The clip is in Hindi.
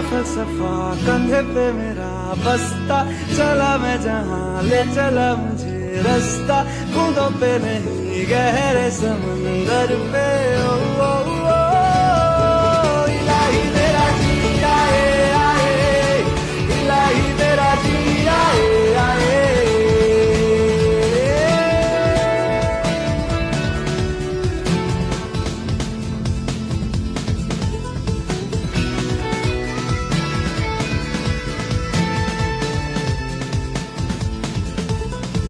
फलसफा कंधे पे मेरा बस्ता, चला मैं जहाँ ले चला मुझे रास्ता, बूंदों पे नहीं गहरे समंदर पे। ओ, ओ,